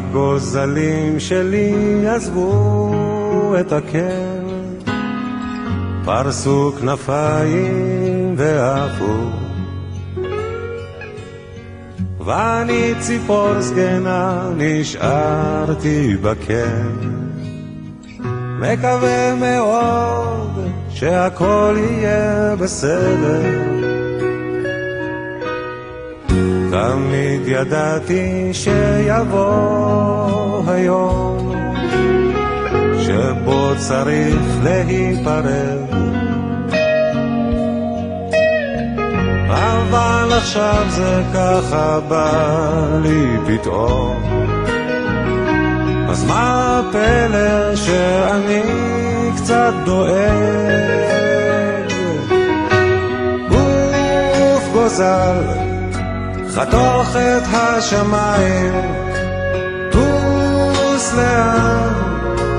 הגוזלים שלי עזבו את הקר, פרסו כנפיים ועפו, ואני ציפור זקנה נשארתי בקר, מקווה מאוד שהכל יהיה בסדר. תמיד ידעתי שיבוא היום שבו צריך להיפרד, אבל עכשיו זה ככה בא לי פתאום. אז מה הפלא שאני קצת דואג? גוף גוזל חתוך את השמיים, טוס לאן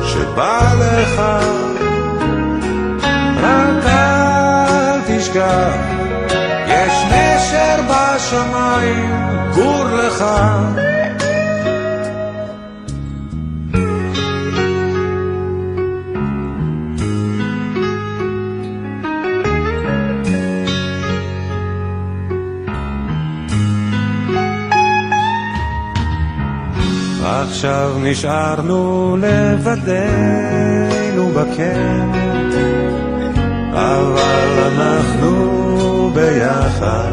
שבא לך, רק אל תשכח יש נשר בשמיים, גור לך. עכשיו נשארנו לבדנו בקר, אבל אנחנו ביחד.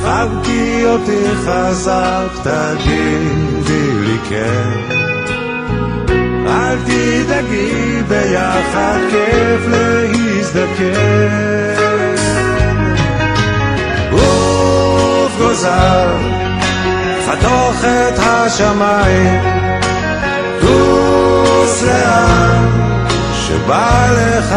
חבקי אותי חזק, תגידי לי כן, אל תדאגי, ביחד כיף להזדקן. גוף גוזל חתוך את השמיים, טוס לאן שבא לך.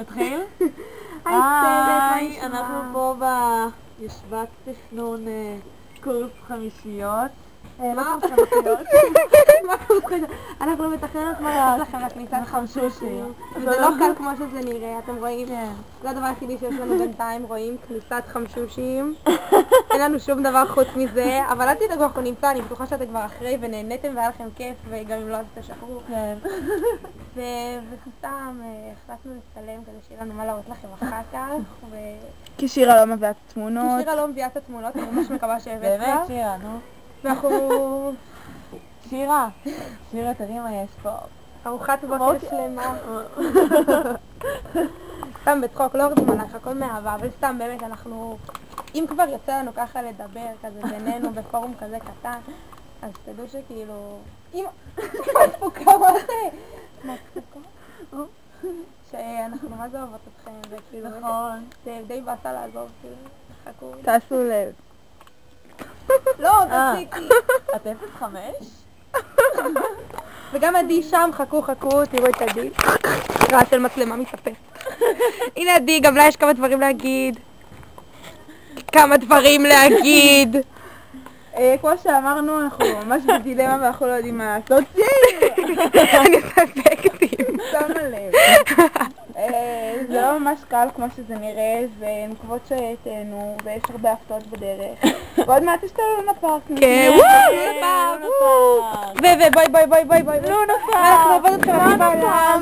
נתחיל? היי, אנחנו פה בישיבת תכנון קורס חמישיות. מה קורס חמישיות? אנחנו מתכננות מה לעשות לכם לכניסת חמשושים. זה לא קל כמו שזה נראה, אתם רואים? זה הדבר היחידי שיש לנו בינתיים, רואים כניסת חמשושים. אין לנו שום דבר חוץ מזה, אבל אל תדאגו, אנחנו נמצא, אני בטוחה שאתם כבר אחרי ונהניתם והיה לכם כיף, וגם אם לא אז תשחררו. וסתם החלטנו לצלם כדי שיהיה לנו מה להראות לכם אחר כך. כי שירה לא מביאה את התמונות. שירה לא מביאה את התמונות, אני ממש מקווה שהבאת לך. באמת שירה, נו. ואנחנו... שירה, תראי מה יש פה. ארוחת בוקר שלמה. סתם בצחוק, לא אורדים עליך, הכל מאהבה, אבל סתם באמת אנחנו... אם כבר יוצא לנו ככה לדבר כזה בינינו בפורום כזה קטן, אז תדעו שכאילו... אמא! מה תפוקה? מה זה? מה תפוקה? שאנחנו מה זה אוהבות אתכם, וכאילו... נכון. זה די באסה לעזוב, כאילו, חכו. תעשו לב. לא, תפסיקי. את 0.5? וגם עדי שם, חכו, תראו את עדי. רעש של מצלמה מתאפס. הנה עדי, גם לה יש כמה דברים להגיד. כמו שאמרנו, אנחנו ממש בדילמה ואנחנו לא יודעים מה לעשות. אני עושה אפקטים. שמה לב. זה לא ממש קל כמו שזה נראה, זה נקוות שתהנו, ויש הרבה הפתעות בדרך. ועוד מעט יש את לונה פארק. כן, לונה פארק. לונה פארק. אנחנו עובד אתכם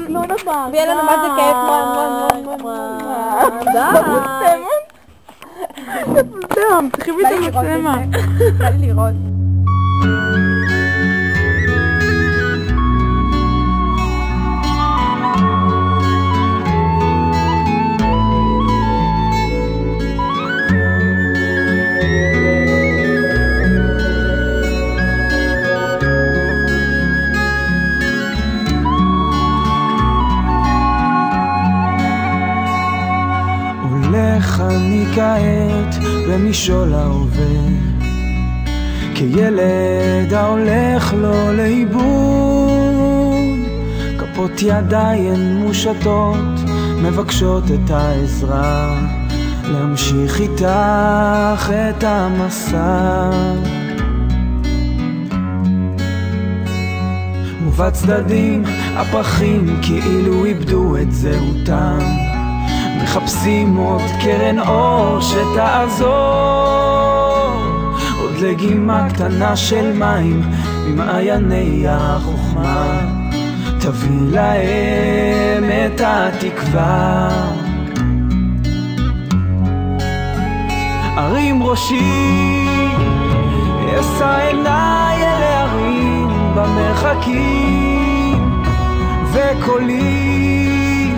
לונה פארק. ויהיה לנו מה זה כיף. זהו, צריכים את המצלמה. בא לי לראות. אני כעת במשעול ההווה, כילד ההולך לו לאיבוד. כפות ידיים מושטות מבקשות את העזרה להמשיך איתך את המסע. ובצדדים הפרחים כאילו איבדו את זהותם, מחפשים עוד קרן אור שתעזור, עוד לגימה קטנה של מים ממעייני החוכמה, תביא להם את התקווה. הרים ראשי, אשא עיניי אל ההרים במרחקים, וקולי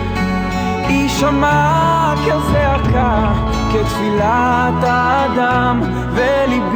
יישמע כזעקה, כתפילת האדם, וליבי